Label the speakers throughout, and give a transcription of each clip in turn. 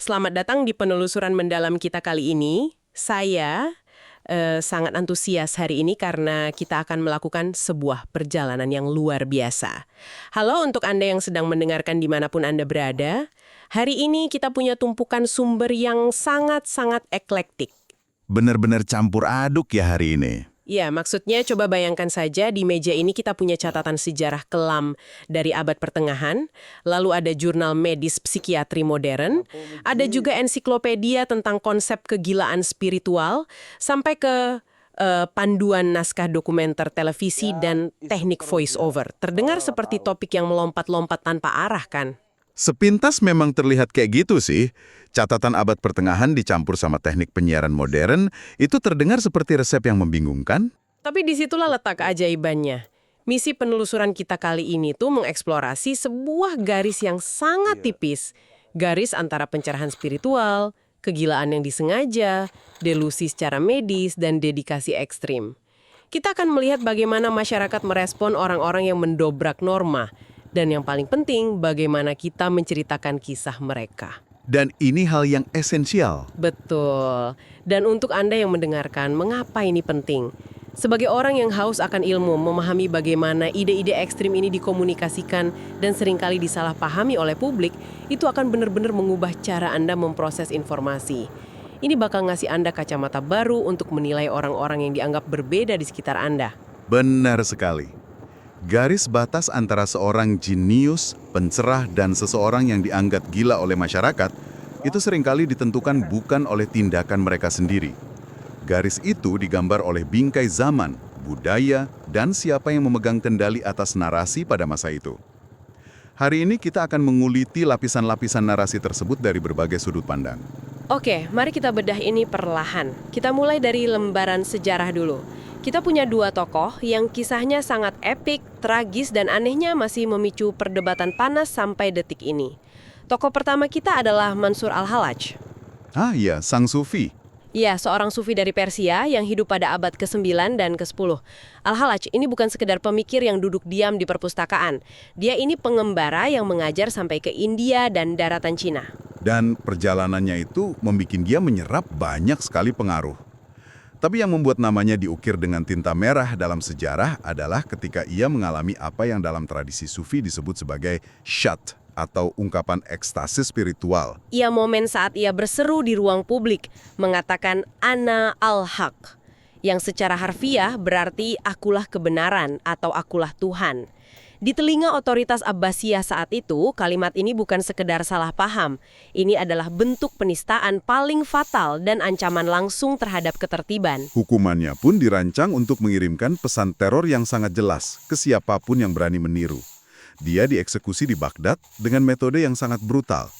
Speaker 1: Selamat datang di penelusuran mendalam kita kali ini. Saya sangat antusias hari ini karena kita akan melakukan sebuah perjalanan yang luar biasa. Halo untuk Anda yang sedang mendengarkan dimanapun Anda berada. Hari ini kita punya tumpukan sumber yang sangat-sangat eklektik.
Speaker 2: Benar-benar campur aduk ya hari ini.
Speaker 1: Ya, maksudnya coba bayangkan saja di meja ini kita punya catatan sejarah kelam dari abad pertengahan, lalu ada jurnal medis psikiatri modern, ada juga ensiklopedia tentang konsep kegilaan spiritual, sampai ke panduan naskah dokumenter televisi dan teknik voice over. Terdengar seperti topik yang melompat-lompat tanpa arah kan?
Speaker 2: Sepintas memang terlihat kayak gitu sih. Catatan abad pertengahan dicampur sama teknik penyiaran modern, itu terdengar seperti resep yang membingungkan.
Speaker 1: Tapi disitulah letak keajaibannya. Misi penelusuran kita kali ini tuh mengeksplorasi sebuah garis yang sangat tipis. Garis antara pencerahan spiritual, kegilaan yang disengaja, delusi secara medis, dan dedikasi ekstrim. Kita akan melihat bagaimana masyarakat merespon orang-orang yang mendobrak norma. Dan yang paling penting, bagaimana kita menceritakan kisah mereka.
Speaker 2: Dan ini hal yang esensial.
Speaker 1: Betul. Dan untuk Anda yang mendengarkan, mengapa ini penting? Sebagai orang yang haus akan ilmu, memahami bagaimana ide-ide ekstrim ini dikomunikasikan dan seringkali disalahpahami oleh publik, itu akan benar-benar mengubah cara Anda memproses informasi. Ini bakal ngasih Anda kacamata baru untuk menilai orang-orang yang dianggap berbeda di sekitar Anda.
Speaker 2: Benar sekali. Garis batas antara seorang jenius, pencerah, dan seseorang yang dianggap gila oleh masyarakat, itu seringkali ditentukan bukan oleh tindakan mereka sendiri. Garis itu digambar oleh bingkai zaman, budaya, dan siapa yang memegang kendali atas narasi pada masa itu. Hari ini kita akan menguliti lapisan-lapisan narasi tersebut dari berbagai sudut pandang.
Speaker 1: Oke, mari kita bedah ini perlahan. Kita mulai dari lembaran sejarah dulu. Kita punya dua tokoh yang kisahnya sangat epik, tragis, dan anehnya masih memicu perdebatan panas sampai detik ini. Tokoh pertama kita adalah Mansur Al-Hallaj.
Speaker 2: Ah iya, sang sufi.
Speaker 1: Ya, seorang sufi dari Persia yang hidup pada abad ke-9 dan ke-10. Al-Hallaj ini bukan sekedar pemikir yang duduk diam di perpustakaan. Dia ini pengembara yang mengajar sampai ke India dan daratan Cina.
Speaker 2: Dan perjalanannya itu membuat dia menyerap banyak sekali pengaruh. Tapi yang membuat namanya diukir dengan tinta merah dalam sejarah adalah ketika ia mengalami apa yang dalam tradisi sufi disebut sebagai syat atau ungkapan ekstasi spiritual.
Speaker 1: Ia momen saat ia berseru di ruang publik, mengatakan Ana al-Haq, yang secara harfiah berarti akulah kebenaran atau akulah Tuhan. Di telinga otoritas Abbasiyah saat itu, kalimat ini bukan sekedar salah paham. Ini adalah bentuk penistaan paling fatal dan ancaman langsung terhadap ketertiban.
Speaker 2: Hukumannya pun dirancang untuk mengirimkan pesan teror yang sangat jelas ke siapapun yang berani meniru. Dia dieksekusi di Baghdad dengan metode yang sangat brutal.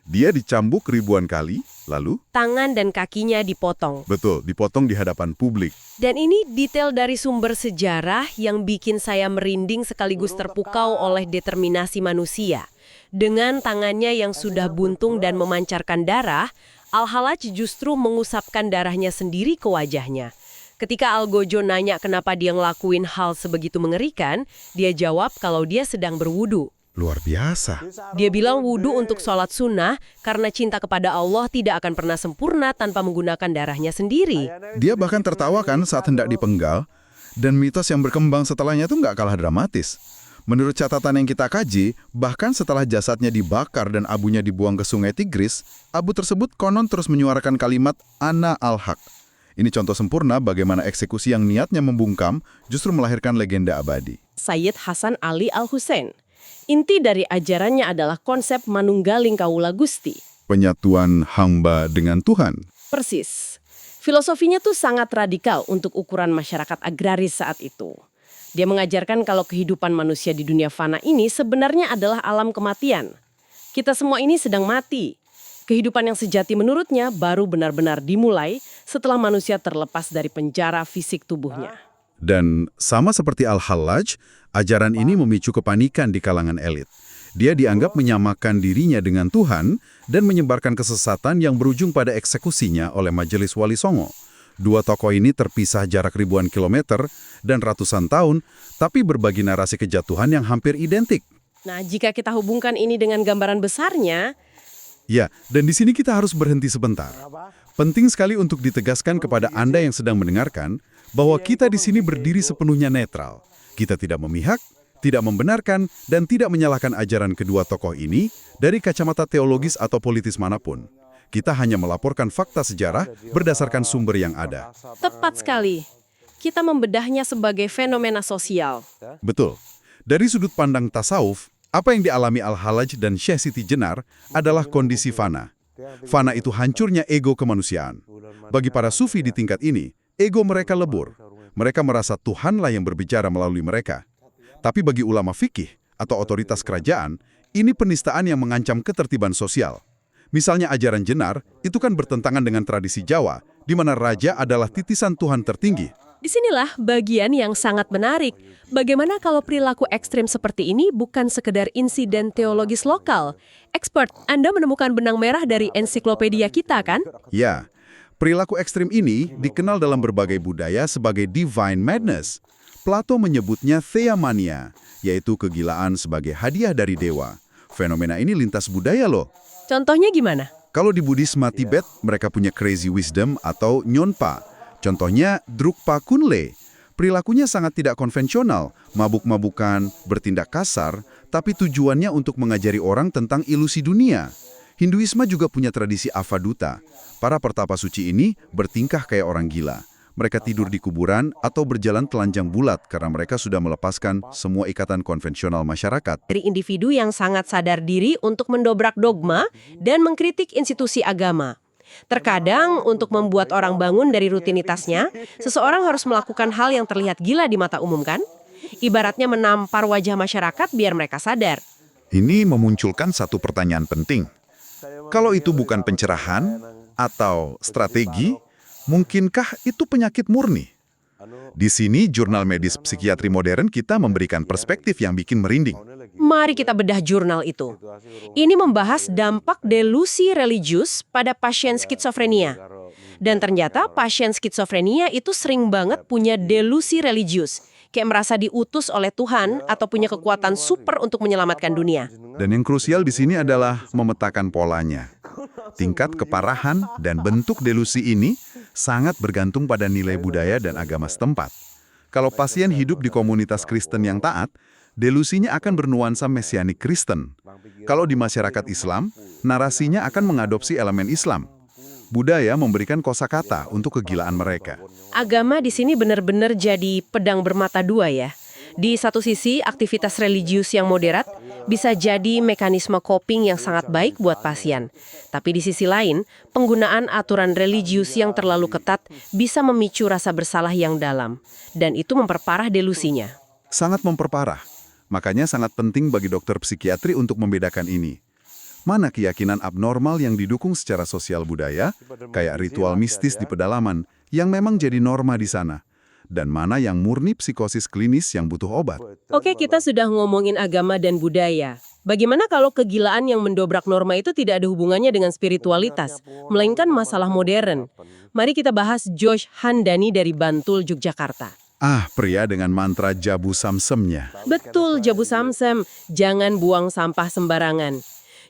Speaker 2: Dia dicambuk ribuan kali, lalu
Speaker 1: tangan dan kakinya dipotong.
Speaker 2: betul, dipotong di hadapan publik.
Speaker 1: Dan ini detail dari sumber sejarah yang bikin saya merinding sekaligus terpukau oleh determinasi manusia. Dengan tangannya yang sudah buntung dan memancarkan darah, Al-Hallaj justru mengusapkan darahnya sendiri ke wajahnya. Ketika Algojo nanya kenapa dia ngelakuin hal sebegitu mengerikan, dia jawab kalau dia sedang berwudu.
Speaker 2: Luar biasa.
Speaker 1: Dia bilang wudu untuk sholat sunnah karena cinta kepada Allah tidak akan pernah sempurna tanpa menggunakan darahnya sendiri.
Speaker 2: Dia bahkan tertawa kan saat hendak dipenggal, dan mitos yang berkembang setelahnya itu nggak kalah dramatis. Menurut catatan yang kita kaji, bahkan setelah jasadnya dibakar dan abunya dibuang ke sungai Tigris, abu tersebut konon terus menyuarakan kalimat Ana al-Haq. Ini contoh sempurna bagaimana eksekusi yang niatnya membungkam justru melahirkan legenda abadi.
Speaker 1: Sayyid Hasan Ali Al-Husain. Inti dari ajarannya adalah konsep manunggaling kaula Gusti.
Speaker 2: Penyatuan hamba dengan Tuhan.
Speaker 1: Persis. Filosofinya tuh sangat radikal untuk ukuran masyarakat agraris saat itu. Dia mengajarkan kalau kehidupan manusia di dunia fana ini sebenarnya adalah alam kematian. Kita semua ini sedang mati. Kehidupan yang sejati menurutnya baru benar-benar dimulai setelah manusia terlepas dari penjara fisik tubuhnya.
Speaker 2: Dan sama seperti Al-Hallaj, ajaran ini memicu kepanikan di kalangan elit. Dia dianggap menyamakan dirinya dengan Tuhan dan menyebarkan kesesatan yang berujung pada eksekusinya oleh Majelis Wali Songo. Dua tokoh ini terpisah jarak ribuan kilometer dan ratusan tahun, tapi berbagi narasi kejatuhan yang hampir identik.
Speaker 1: Nah, jika kita hubungkan ini dengan gambaran besarnya,
Speaker 2: Ya, dan di sini kita harus berhenti sebentar. Penting sekali untuk ditegaskan kepada Anda yang sedang mendengarkan bahwa kita di sini berdiri sepenuhnya netral. Kita tidak memihak, tidak membenarkan, dan tidak menyalahkan ajaran kedua tokoh ini dari kacamata teologis atau politis manapun. Kita hanya melaporkan fakta sejarah berdasarkan sumber yang ada.
Speaker 1: Tepat sekali. Kita membedahnya sebagai fenomena sosial.
Speaker 2: Betul. Dari sudut pandang tasawuf, apa yang dialami Al-Halaj dan Syekh Siti Jenar adalah kondisi fana. Fana itu hancurnya ego kemanusiaan. Bagi para sufi di tingkat ini, ego mereka lebur. Mereka merasa Tuhanlah yang berbicara melalui mereka. Tapi bagi ulama fikih atau otoritas kerajaan, ini penistaan yang mengancam ketertiban sosial. Misalnya ajaran Jenar, itu kan bertentangan dengan tradisi Jawa, di mana raja adalah titisan Tuhan tertinggi.
Speaker 1: Disinilah bagian yang sangat menarik. Bagaimana kalau perilaku ekstrim seperti ini bukan sekedar insiden teologis lokal? Expert, Anda menemukan benang merah dari ensiklopedia kita, kan?
Speaker 2: Ya, perilaku ekstrim ini dikenal dalam berbagai budaya sebagai divine madness. Plato menyebutnya theamania, yaitu kegilaan sebagai hadiah dari dewa. Fenomena ini lintas budaya loh.
Speaker 1: Contohnya gimana?
Speaker 2: Kalau di Buddhisme Tibet, mereka punya crazy wisdom atau nyonpa. Contohnya Drukpa Kunle. Perilakunya sangat tidak konvensional, mabuk-mabukan, bertindak kasar, tapi tujuannya untuk mengajari orang tentang ilusi dunia. Hinduisme juga punya tradisi Avaduta. Para pertapa suci ini bertingkah kayak orang gila. Mereka tidur di kuburan atau berjalan telanjang bulat karena mereka sudah melepaskan semua ikatan konvensional masyarakat.
Speaker 1: Dari individu yang sangat sadar diri untuk mendobrak dogma dan mengkritik institusi agama. Terkadang, untuk membuat orang bangun dari rutinitasnya, seseorang harus melakukan hal yang terlihat gila di mata umum, kan? Ibaratnya menampar wajah masyarakat biar mereka sadar.
Speaker 2: Ini memunculkan satu pertanyaan penting. Kalau itu bukan pencerahan atau strategi, mungkinkah itu penyakit murni? Di sini, jurnal medis psikiatri modern kita memberikan perspektif yang bikin merinding.
Speaker 1: Mari kita bedah jurnal itu. Ini membahas dampak delusi religius pada pasien skizofrenia. Dan ternyata pasien skizofrenia itu sering banget punya delusi religius. Kayak merasa diutus oleh Tuhan atau punya kekuatan super untuk menyelamatkan dunia.
Speaker 2: Dan yang krusial di sini adalah memetakan polanya. Tingkat keparahan dan bentuk delusi ini sangat bergantung pada nilai budaya dan agama setempat. Kalau pasien hidup di komunitas Kristen yang taat, delusinya akan bernuansa mesianik Kristen. Kalau di masyarakat Islam, narasinya akan mengadopsi elemen Islam. Budaya memberikan kosakata untuk kegilaan mereka.
Speaker 1: Agama di sini benar-benar jadi pedang bermata dua ya. Di satu sisi, aktivitas religius yang moderat bisa jadi mekanisme coping yang sangat baik buat pasien. Tapi di sisi lain, penggunaan aturan religius yang terlalu ketat bisa memicu rasa bersalah yang dalam. Dan itu memperparah delusinya.
Speaker 2: Sangat memperparah. Makanya sangat penting bagi dokter psikiatri untuk membedakan ini. Mana keyakinan abnormal yang didukung secara sosial budaya, kayak ritual mistis di pedalaman, yang memang jadi norma di sana. Dan mana yang murni psikosis klinis yang butuh obat.
Speaker 1: Oke, kita sudah ngomongin agama dan budaya. Bagaimana kalau kegilaan yang mendobrak norma itu tidak ada hubungannya dengan spiritualitas, melainkan masalah modern? Mari kita bahas Josh Handani dari Bantul, Yogyakarta.
Speaker 2: Pria dengan mantra Jabu Samsemnya.
Speaker 1: Betul, Jabu Samsem. Jangan buang sampah sembarangan.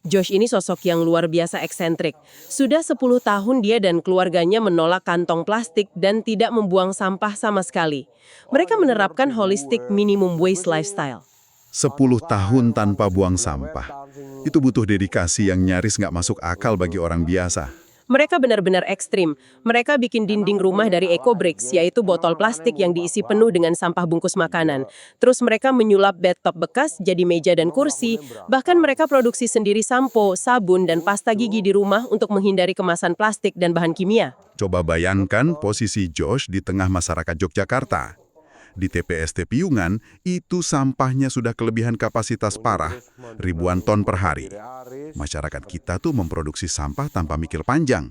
Speaker 1: Josh ini sosok yang luar biasa eksentrik. Sudah 10 tahun dia dan keluarganya menolak kantong plastik dan tidak membuang sampah sama sekali. Mereka menerapkan holistic minimum waste lifestyle.
Speaker 2: 10 tahun tanpa buang sampah. Itu butuh dedikasi yang nyaris nggak masuk akal bagi orang biasa.
Speaker 1: Mereka benar-benar ekstrim. Mereka bikin dinding rumah dari eco-bricks, yaitu botol plastik yang diisi penuh dengan sampah bungkus makanan. Terus mereka menyulap bathtub bekas jadi meja dan kursi. Bahkan mereka produksi sendiri sampo, sabun, dan pasta gigi di rumah untuk menghindari kemasan plastik dan bahan kimia.
Speaker 2: Coba bayangkan posisi Josh di tengah masyarakat Yogyakarta. Di TPST Piungan, itu sampahnya sudah kelebihan kapasitas parah, ribuan ton per hari. Masyarakat kita tuh memproduksi sampah tanpa mikir panjang.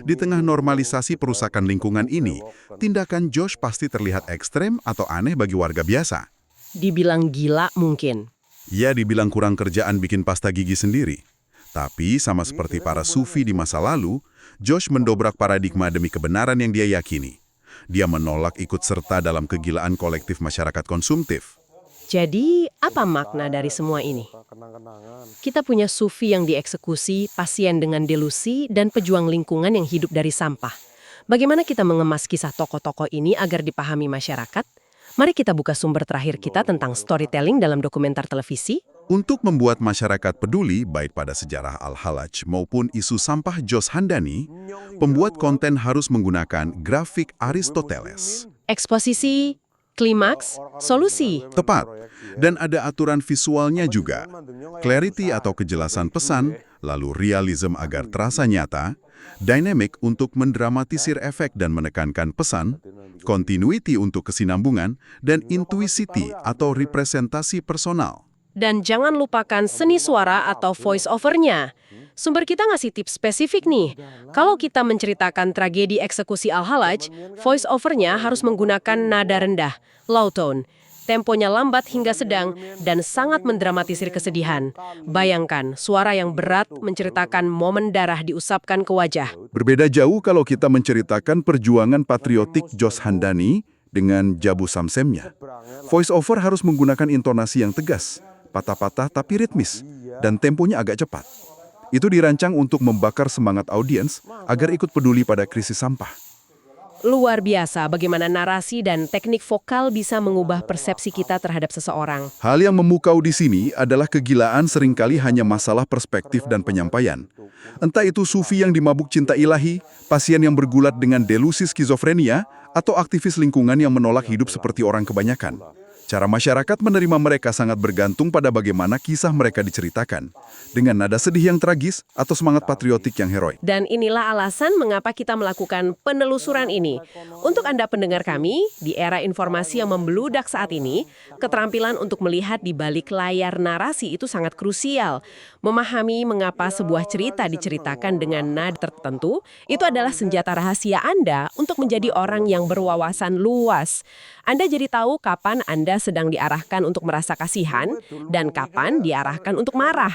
Speaker 2: Di tengah normalisasi perusakan lingkungan ini, tindakan Josh pasti terlihat ekstrem atau aneh bagi warga biasa.
Speaker 1: Dibilang gila mungkin.
Speaker 2: Ya, dibilang kurang kerjaan bikin pasta gigi sendiri. Tapi sama seperti para sufi di masa lalu, Josh mendobrak paradigma demi kebenaran yang dia yakini. Dia menolak ikut serta dalam kegilaan kolektif masyarakat konsumtif.
Speaker 1: Jadi, apa makna dari semua ini?
Speaker 3: kenang-kenangan.
Speaker 1: Kita punya sufi yang dieksekusi, pasien dengan delusi, dan pejuang lingkungan yang hidup dari sampah. Bagaimana kita mengemas kisah tokoh-tokoh ini agar dipahami masyarakat? Mari kita buka sumber terakhir kita tentang storytelling dalam dokumenter televisi.
Speaker 2: Untuk membuat masyarakat peduli baik pada sejarah Al-Halaj maupun isu sampah Jos Handani, pembuat konten harus menggunakan grafik Aristoteles.
Speaker 1: Eksposisi, klimaks, solusi.
Speaker 2: Tepat. Dan ada aturan visualnya juga. Clarity atau kejelasan pesan, lalu realism agar terasa nyata, dynamic untuk mendramatisir efek dan menekankan pesan, continuity untuk kesinambungan, dan intuisity atau representasi personal.
Speaker 1: Dan jangan lupakan seni suara atau voice over-nya. Sumber kita ngasih tips spesifik nih. Kalau kita menceritakan tragedi eksekusi Al-Halaj, voice over-nya harus menggunakan nada rendah, low tone. Temponya lambat hingga sedang dan sangat mendramatisir kesedihan. Bayangkan, suara yang berat menceritakan momen darah diusapkan ke wajah.
Speaker 2: Berbeda jauh kalau kita menceritakan perjuangan patriotik Jos Handani dengan Jabu Samsemnya. Voice over harus menggunakan intonasi yang tegas, patah-patah tapi ritmis, dan temponya agak cepat. Itu dirancang untuk membakar semangat audiens agar ikut peduli pada krisis sampah.
Speaker 1: Luar biasa bagaimana narasi dan teknik vokal bisa mengubah persepsi kita terhadap seseorang.
Speaker 2: Hal yang memukau di sini adalah kegilaan seringkali hanya masalah perspektif dan penyampaian. Entah itu sufi yang dimabuk cinta ilahi, pasien yang bergulat dengan delusi skizofrenia, atau aktivis lingkungan yang menolak hidup seperti orang kebanyakan. Cara masyarakat menerima mereka sangat bergantung pada bagaimana kisah mereka diceritakan, dengan nada sedih yang tragis atau semangat patriotik yang heroik.
Speaker 1: Dan inilah alasan mengapa kita melakukan penelusuran ini. Untuk Anda pendengar kami, di era informasi yang membeludak saat ini, keterampilan untuk melihat di balik layar narasi itu sangat krusial. Memahami mengapa sebuah cerita diceritakan dengan nada tertentu, itu adalah senjata rahasia Anda untuk menjadi orang yang berwawasan luas. Anda jadi tahu kapan Anda sedang diarahkan untuk merasa kasihan dan kapan diarahkan untuk marah.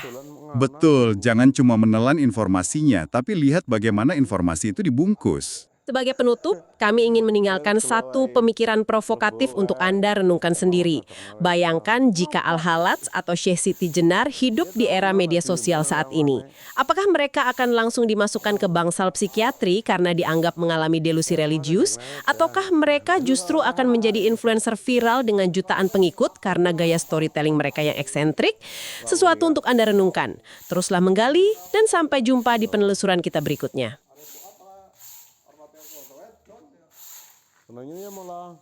Speaker 2: Betul, jangan cuma menelan informasinya, tapi lihat bagaimana informasi itu dibungkus.
Speaker 1: Sebagai penutup, kami ingin meninggalkan satu pemikiran provokatif untuk Anda renungkan sendiri. Bayangkan jika Al-Halaj atau Syekh Siti Jenar hidup di era media sosial saat ini. Apakah mereka akan langsung dimasukkan ke bangsal psikiatri karena dianggap mengalami delusi religius? Ataukah mereka justru akan menjadi influencer viral dengan jutaan pengikut karena gaya storytelling mereka yang eksentrik? Sesuatu untuk Anda renungkan. Teruslah menggali dan sampai jumpa di penelusuran kita berikutnya.
Speaker 3: Senangnya malah